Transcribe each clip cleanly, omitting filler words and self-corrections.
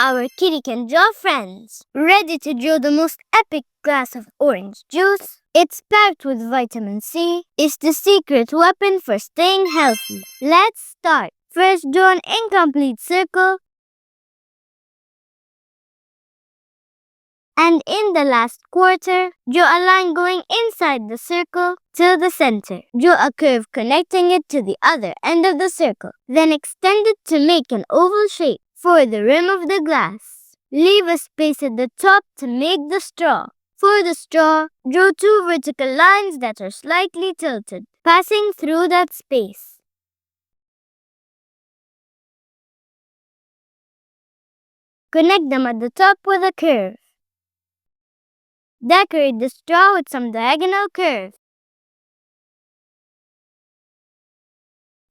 our kitty can draw friends. Ready to draw the most epic glass of orange juice? It's packed with vitamin C. It's the secret weapon for staying healthy. Let's start. First, draw an incomplete circle. And in the last quarter, draw a line going inside the circle to the center. Draw a curve connecting it to the other end of the circle. Then extend it to make an oval shape for the rim of the glass. Leave a space at the top to make the straw. For the straw, draw two vertical lines that are slightly tilted, passing through that space. Connect them at the top with a curve. Decorate the straw with some diagonal curves.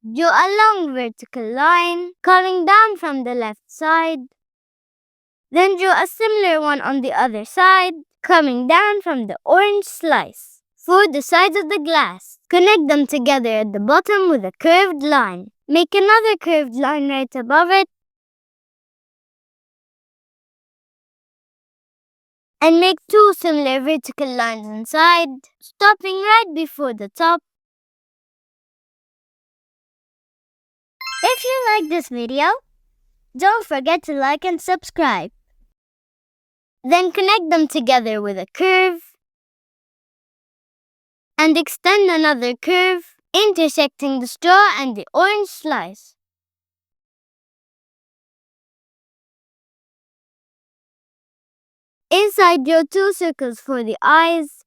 Draw a long vertical line coming down from the left side. Then draw a similar one on the other side, coming down from the orange slice. For the sides of the glass, connect them together at the bottom with a curved line. Make another curved line right above it. And make two similar vertical lines inside, stopping right before the top. If you like this video, don't forget to like and subscribe. Then connect them together with a curve and extend another curve, intersecting the straw and the orange slice. Inside, draw two circles for the eyes.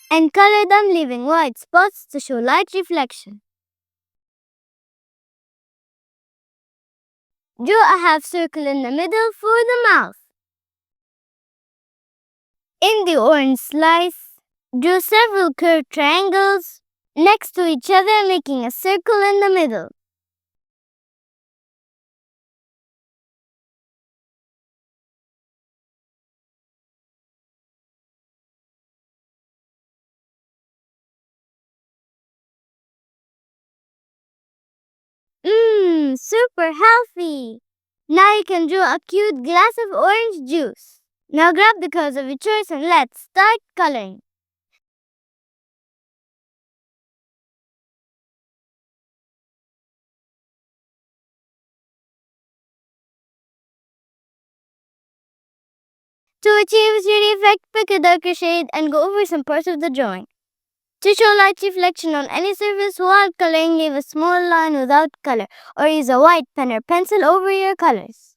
And color them, leaving white spots to show light reflection. Draw a half circle in the middle for the mouth. In the orange slice, draw several curved triangles next to each other, making a circle in the middle. Super healthy! Now you can draw a cute glass of orange juice. Now grab the colors of your choice and let's start coloring. To achieve a 3D effect, pick a darker shade and go over some parts of the drawing. To show light reflection on any surface while coloring, leave a small line without color or use a white pen or pencil over your colors.